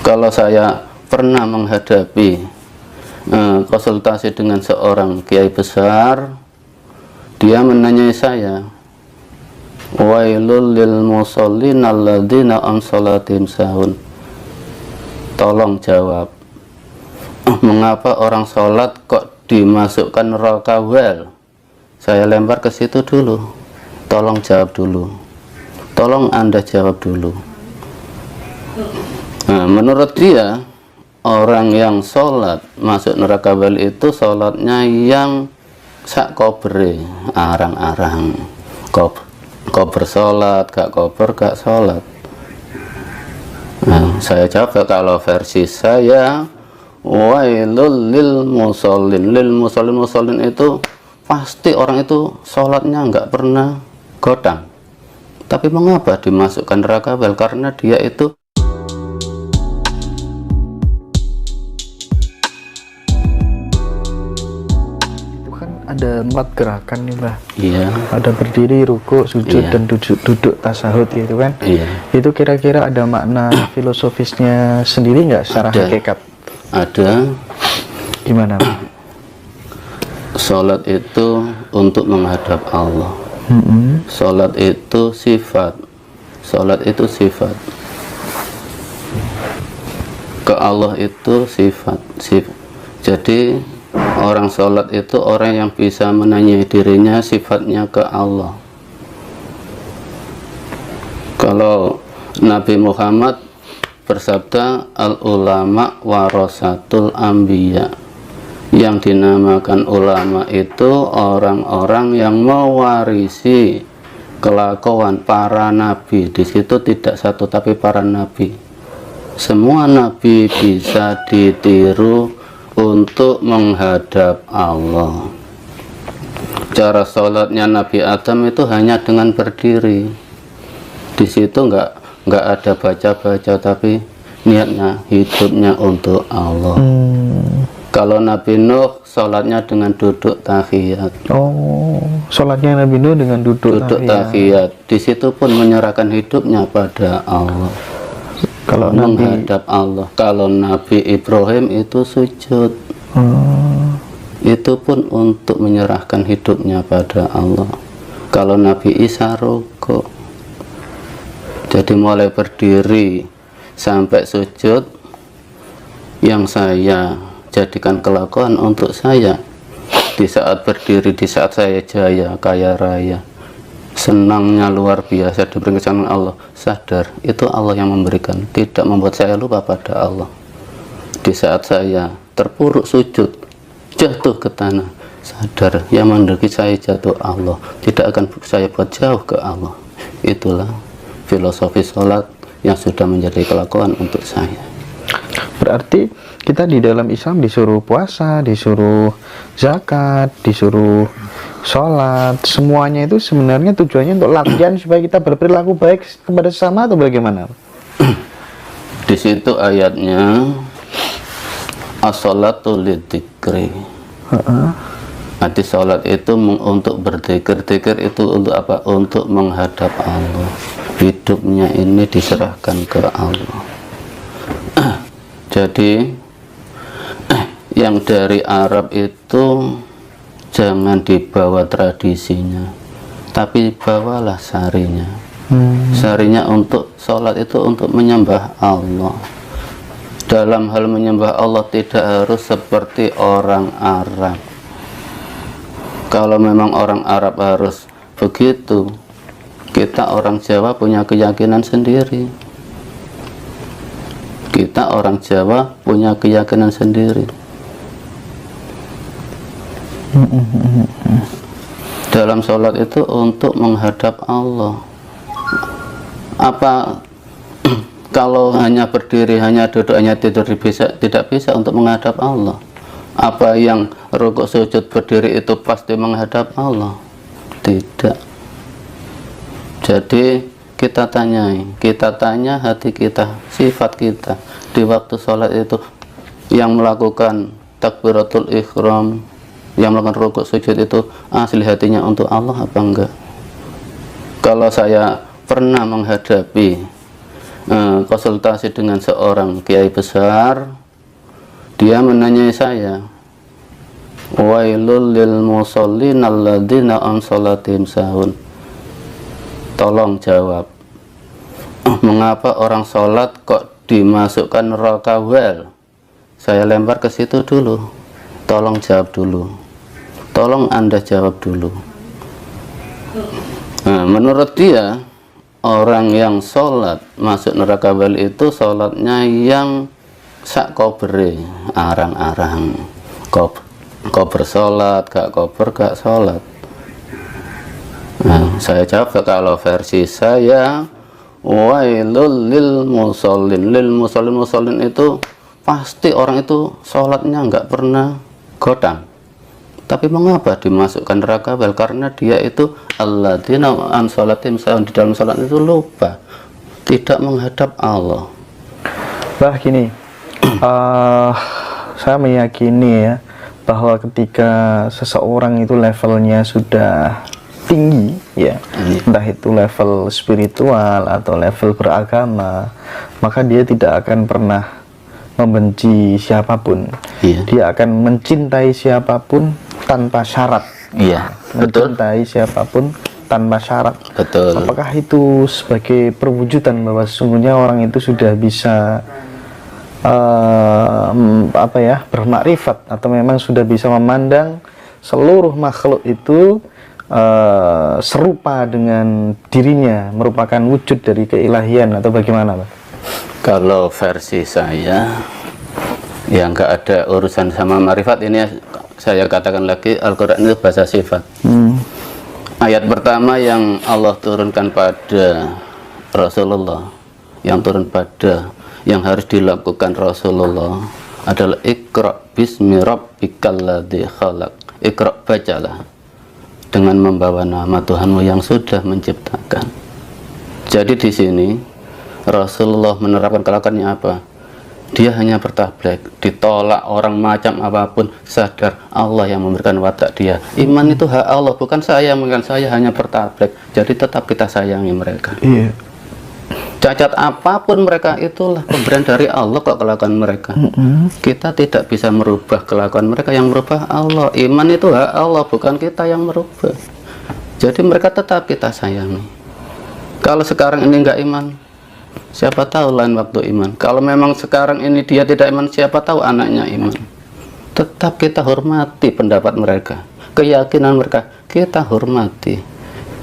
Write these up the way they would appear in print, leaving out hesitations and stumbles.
Kalau saya pernah menghadapi konsultasi dengan seorang kiai besar, dia menanyai saya, wailul lil musallin alladzina an salatim sahun. Tolong jawab, mengapa orang sholat kok dimasukkan neraka well? Saya lempar ke situ dulu. Tolong jawab dulu. Tolong Anda jawab dulu. Nah, menurut dia, orang yang sholat masuk neraka well itu sholatnya yang sak kobre, arang-arang. Kober sholat, gak kober gak sholat. Nah, saya jawab, kalau versi saya, wailul lil musallin. Lil musallin itu pasti orang itu sholatnya nggak pernah godang. Tapi mengapa dimasukkan neraka well? Karena dia itu kan ada 4 gerakan nih, Mbah. iya, Ada berdiri, ruku, sujud, Iya. dan duduk tasahud gitu kan. iya, Itu kira-kira ada makna filosofisnya sendiri nggak secara Ada. hakikat? ada. Gimana, Mbah? Sholat itu untuk menghadap Allah. Sholat itu sifat. Sholat itu sifat. Ke Allah itu sifat. Jadi orang sholat itu orang yang bisa menanyai dirinya sifatnya ke Allah. Kalau Nabi Muhammad bersabda, al ulama warasatul anbiya. Yang dinamakan ulama itu orang-orang yang mewarisi kelakuan para nabi. Di situ tidak satu tapi para nabi. Semua nabi bisa ditiru untuk menghadap Allah. Cara sholatnya Nabi Adam itu hanya dengan berdiri. Di situ nggak ada baca-baca, tapi niatnya hidupnya untuk Allah. Kalau Nabi Nuh sholatnya dengan duduk tahiyat. Oh, sholatnya Nabi Nuh dengan duduk tahiyat. Di situ pun menyerahkan hidupnya pada Allah. Kalau menghadap Allah. Kalau Nabi Ibrahim itu sujud. Itu pun untuk menyerahkan hidupnya pada Allah. Kalau Nabi Isa rukuk. Jadi mulai berdiri sampai sujud, yang saya jadikan kelakuan untuk saya. Di saat berdiri, di saat saya jaya, kaya raya, senangnya luar biasa diberi kesenangan Allah, sadar itu Allah yang memberikan, tidak membuat saya lupa pada Allah. Di saat saya terpuruk sujud, jatuh ke tanah, sadar yang mendaki saya jatuh Allah, tidak akan saya buat jauh ke Allah. Itulah filosofi sholat yang sudah menjadi kelakuan untuk saya. Berarti kita di dalam Islam disuruh puasa, disuruh zakat, disuruh sholat, semuanya itu sebenarnya tujuannya untuk latihan supaya kita berperilaku baik kepada sesama atau bagaimana? Di situ ayatnya as-sholatu lidzikri. Nanti sholat itu untuk berzikir. Zikir itu untuk apa? Untuk menghadap Allah. Hidupnya ini diserahkan ke Allah. Jadi yang dari Arab itu jangan dibawa tradisinya, tapi bawalah sarinya. Sarinya untuk sholat itu untuk menyembah Allah. Dalam hal menyembah Allah tidak harus seperti orang Arab. Kalau memang orang Arab harus begitu, kita orang Jawa punya keyakinan sendiri. Kita orang Jawa punya keyakinan sendiri. Dalam sholat itu untuk menghadap Allah. Apa kalau hanya berdiri, hanya duduk, hanya tidur tidak bisa untuk menghadap Allah? Apa yang rukuk sujud berdiri itu pasti menghadap Allah? Tidak. Jadi kita tanya hati kita, sifat kita di waktu sholat itu, yang melakukan takbiratul ihram, yang melakukan rukuk sujud itu asli hatinya untuk Allah apa enggak? Kalau saya pernah menghadapi konsultasi dengan seorang kiai besar, dia menanyai saya, wailul lil musallin alladzina an salatihim sahun. Tolong jawab, mengapa orang sholat kok dimasukkan neraka well? Saya lempar ke situ dulu. Tolong jawab dulu. Tolong Anda jawab dulu. Nah, menurut dia, orang yang sholat masuk neraka well itu sholatnya yang sak kobere, arang-arang. Kober sholat, gak kober gak sholat. Nah, saya jawab, kalau versi saya, wailul lil musallin. Lil musallin itu pasti orang itu sholatnya nggak pernah godam. Tapi mengapa dimasukkan neraka well? Karena dia itu alladzina an sholatim sahun, di dalam sholat itu lupa, tidak menghadap Allah. Bah gini, saya meyakini ya bahwa ketika seseorang itu levelnya sudah tinggi ya, entah itu level spiritual atau level beragama, maka dia tidak akan pernah membenci siapapun. Dia akan mencintai siapapun tanpa syarat. Mencintai siapapun tanpa syarat. Betul. Apakah itu sebagai perwujudan bahwa sesungguhnya orang itu sudah bisa bermakrifat, atau memang sudah bisa memandang seluruh makhluk itu serupa dengan dirinya, merupakan wujud dari keilahian, atau bagaimana, Pak? Kalau versi saya, yang nggak ada urusan sama marifat, ini saya katakan lagi, Al-Quran itu bahasa sifat. Ayat pertama yang Allah turunkan pada Rasulullah, yang harus dilakukan Rasulullah adalah Iqra bismi rabbikal ladzi khalaq. Iqra, bacalah dengan membawa nama Tuhanmu yang sudah menciptakan. Jadi di sini Rasulullah menerapkan kelakuannya apa? Dia hanya bertablek, ditolak orang macam apapun, sadar Allah yang memberikan watak dia. Iman itu hak Allah, bukan saya, hanya bertablek. Jadi tetap kita sayangi mereka. Iya. Cacat apapun mereka, itulah pemberian dari Allah kok kelakuan mereka. Kita tidak bisa merubah kelakuan mereka, yang merubah Allah. Iman itu hak Allah, bukan kita yang merubah. Jadi mereka tetap kita sayangi. Kalau sekarang ini nggak iman, siapa tahu lain waktu iman. Kalau memang sekarang ini dia tidak iman, siapa tahu anaknya iman. Tetap kita hormati pendapat mereka, keyakinan mereka, kita hormati.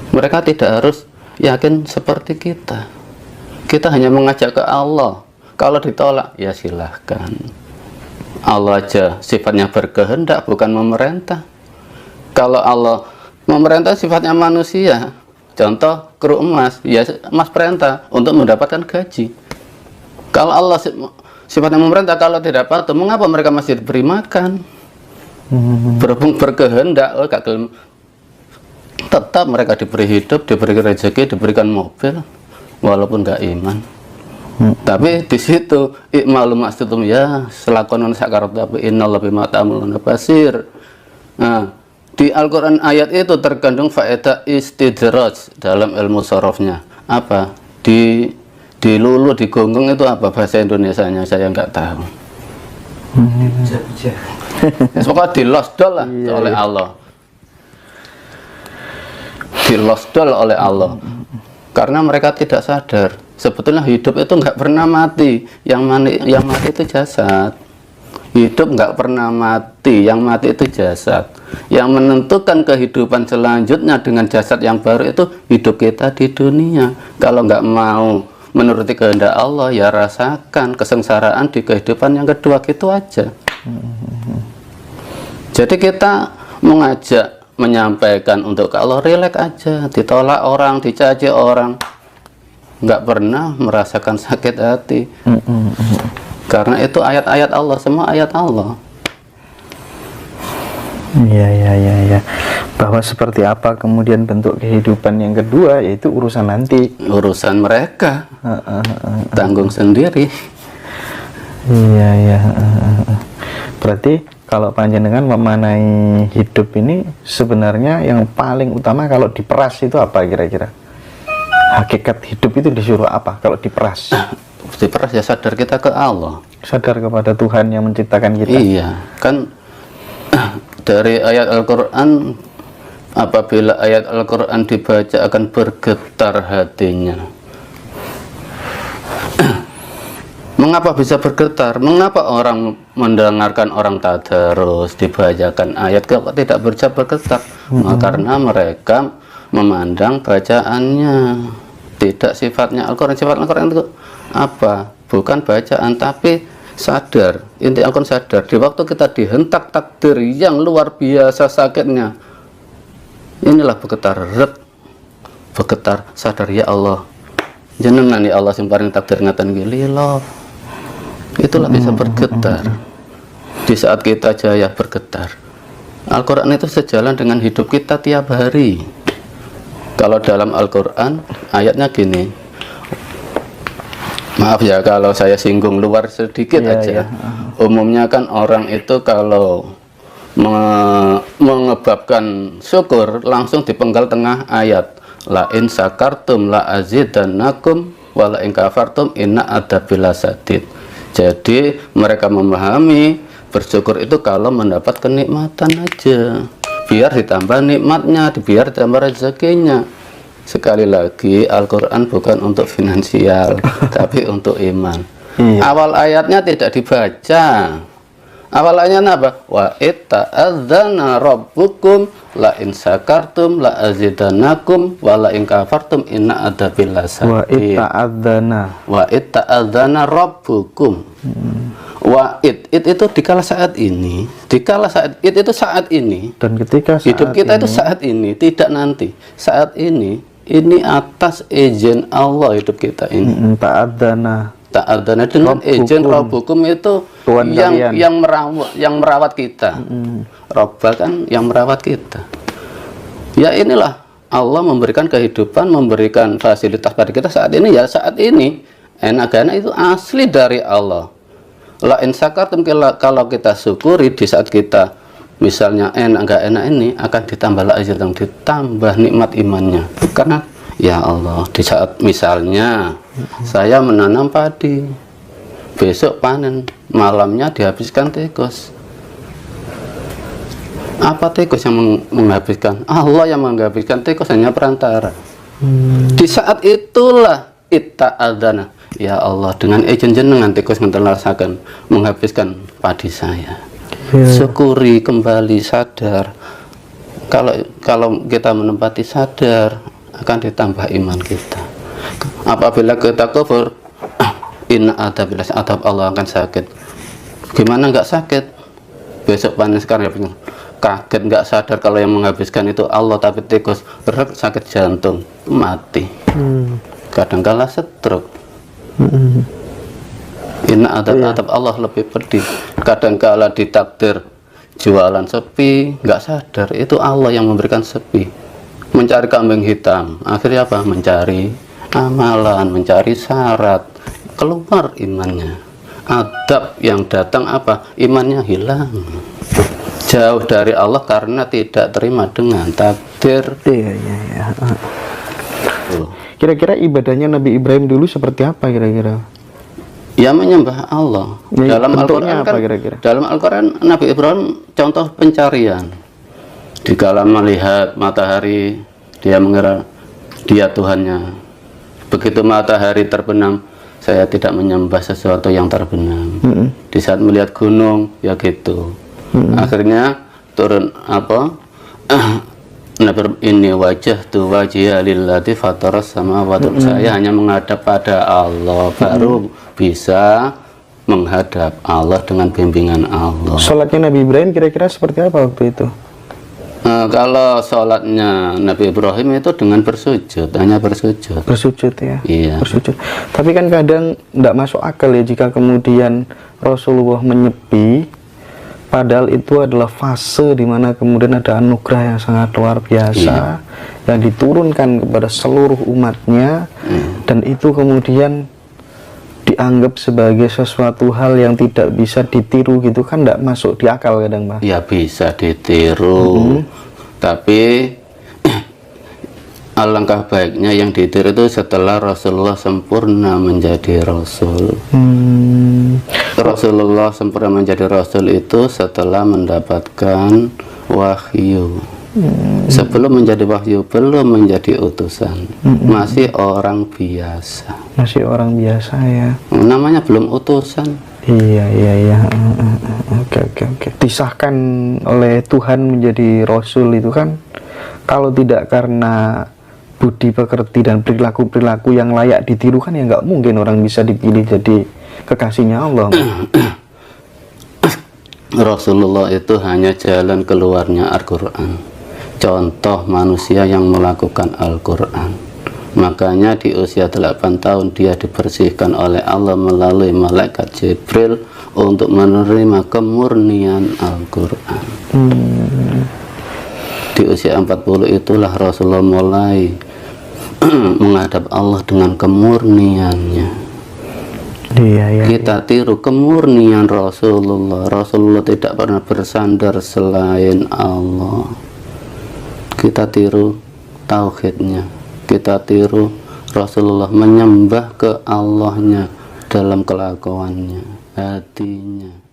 Mereka tidak harus yakin seperti kita. Kita hanya mengajak ke Allah. Kalau ditolak, ya silahkan. Allah aja sifatnya berkehendak, bukan memerintah. Kalau Allah memerintah, sifatnya manusia. Contoh kru emas, ya emas perintah untuk mendapatkan gaji. Kalau Allah sifatnya memerintah, kalau tidak patuh, mengapa mereka masih diberi makan? Berhubung berkehendak, tetap mereka diberi hidup, diberi rezeki, diberikan mobil, walaupun nggak iman. Tapi di situ i'malu ma'astutum ya selakonon sakarat tapi innallaha bima ta'maluna basir. Nah, di Al-Quran ayat itu terkandung faedah istidraj dalam ilmu sorofnya. Apa? Dilulu, digonggong itu apa bahasa Indonesianya? Saya nggak tahu. Pokoknya dilosdol lah oleh Allah. Dilosdol oleh Allah. Karena mereka tidak sadar. Sebetulnya hidup itu nggak pernah mati. Yang mati itu jasad. Hidup nggak pernah mati, yang mati itu jasad. Yang menentukan kehidupan selanjutnya dengan jasad yang baru itu hidup kita di dunia. Kalau nggak mau menuruti kehendak Allah, ya rasakan kesengsaraan di kehidupan yang kedua, gitu aja. Jadi kita mengajak, menyampaikan untuk kalau rileks aja, ditolak orang, dicaci orang, nggak pernah merasakan sakit hati. Karena itu ayat-ayat Allah, semua ayat Allah. Iya. Bahwa seperti apa kemudian bentuk kehidupan yang kedua, yaitu urusan nanti. Urusan mereka. Tanggung sendiri. Iya. Berarti kalau panjenengan memanai hidup ini, sebenarnya yang paling utama kalau diperas itu apa kira-kira? Hakikat hidup itu disuruh apa kalau diperas? Diperas ya sadar kita ke Allah. Sadar kepada Tuhan yang menciptakan kita. Iya, kan dari ayat Al-Quran, apabila ayat Al-Quran dibaca akan bergetar hatinya. Mengapa bisa bergetar? Mengapa orang mendengarkan orang tadarus dibacakan ayat kok tidak bisa bergetar? Karena mereka memandang bacaannya tidak sifatnya Al-Quran. Sifat Al-Quran itu apa? Bukan bacaan tapi sadar. Inti Al-Quran sadar. Di waktu kita dihentak takdir yang luar biasa sakitnya, inilah bergetar, bergetar sadar, ya Allah jenengan ya Allah paring takdir ngaten iki lilo. Itulah bisa bergetar. Di saat kita jaya bergetar. Al-Quran itu sejalan dengan hidup kita tiap hari. Kalau dalam Al-Quran ayatnya gini, maaf ya kalau saya singgung luar sedikit aja. Umumnya kan orang itu kalau mengebabkan syukur langsung dipenggal tengah ayat, la in sakartum la azidannakum wa la in kafartum inna adzabil lasadid. Jadi mereka memahami bersyukur itu kalau mendapat kenikmatan aja, biar ditambah nikmatnya, biar ditambah rezekinya. Sekali lagi Al-Quran bukan untuk finansial tapi untuk iman. Awal ayatnya tidak dibaca. Awal ayatnya apa? Wa itta'adzana rabbukum la in sakartum la azidannakum wa la in kafartum inna adzabil lasadid. Wa itta'adzana rabbukum. Wa itu dikala saat ini, dikala saat itu saat ini, dan ketika saat hidup kita ini, itu saat ini, tidak nanti. Saat ini atas izin Allah hidup kita ini. Ta'adzana dengan izin Rabbukum itu Tuhan yang merawat kita. Robba kan yang merawat kita. Ya inilah Allah memberikan kehidupan, memberikan fasilitas pada kita saat ini. Ya saat ini enak-enak itu asli dari Allah. La in sakartum, kalau kita syukuri di saat kita misalnya enggak enak ini akan ditambah ditambah nikmat imannya. Karena ya Allah, di saat misalnya saya menanam padi, besok panen, malamnya dihabiskan tikus. Apa tikus yang menghabiskan? Allah yang menghabiskan, tikus hanya perantara. Di saat itulah itta'adzana, ya Allah dengan izin jenengan tikus ngentelasaken menghabiskan padi saya. Syukuri kembali, sadar. Kalau kita menempati sadar akan ditambah iman kita. Apabila kita kufur, inna adzabil adab, Allah akan sakit. Gimana nggak sakit? Besok panen sekarang ya, kaget nggak sadar kalau yang menghabiskan itu Allah tapi tikus, sakit jantung, mati. Kadangkala stroke. Inna adab Allah lebih pedih. Kadangkala ditakdir jualan sepi, nggak sadar itu Allah yang memberikan sepi. Mencari kambing hitam, akhirnya apa? Mencari amalan, mencari syarat, keluar imannya. Adab yang datang apa? Imannya hilang, jauh dari Allah karena tidak terima dengan takdir. Kira-kira ibadahnya Nabi Ibrahim dulu seperti apa kira-kira? Ya menyembah Allah. Dalam Al-Quran kan, dalam Al-Quran Nabi Ibrahim contoh pencarian. Dikala melihat matahari, dia mengira dia Tuhannya. Begitu matahari terbenam, saya tidak menyembah sesuatu yang terbenam. Di saat melihat gunung, ya gitu. Akhirnya turun apa? Ini wajah tu wajah lillati fataras samawati. Saya hanya menghadap pada Allah, baru bisa menghadap Allah dengan bimbingan Allah. Sholatnya Nabi Ibrahim kira-kira seperti apa waktu itu? Kalau sholatnya Nabi Ibrahim itu dengan bersujud, hanya bersujud. Bersujud ya? Iya. Bersujud. Tapi kan kadang tidak masuk akal ya jika kemudian Rasulullah menyepi, padahal itu adalah fase di mana kemudian ada anugerah yang sangat luar biasa yang diturunkan kepada seluruh umatnya, dan itu kemudian dianggap sebagai sesuatu hal yang tidak bisa ditiru gitu kan, tidak masuk di akal kadang Pak. Ya bisa ditiru, tapi alangkah baiknya yang ditiru itu setelah Rasulullah sempurna menjadi Rasul. Rasulullah sempurna menjadi Rasul itu setelah mendapatkan wahyu. Sebelum menjadi wahyu, belum menjadi utusan, masih orang biasa. Masih orang biasa ya. Namanya belum utusan. Iya. Oke. Disahkan oleh Tuhan menjadi Rasul itu kan, kalau tidak karena budi pekerti dan perilaku yang layak ditiru kan ya nggak mungkin orang bisa dipilih jadi kekasihnya Allah. Rasulullah itu hanya jalan keluarnya Al-Quran, contoh manusia yang melakukan Al-Quran. Makanya di usia 8 tahun dia dibersihkan oleh Allah melalui malaikat Jibril untuk menerima kemurnian Al-Quran. Di usia 40 itulah Rasulullah mulai menghadap Allah dengan kemurniannya. Iya. Kita tiru kemurnian Rasulullah. Rasulullah tidak pernah bersandar selain Allah. Kita tiru tauhidnya. Kita tiru Rasulullah menyembah ke Allahnya dalam kelakuannya, hatinya.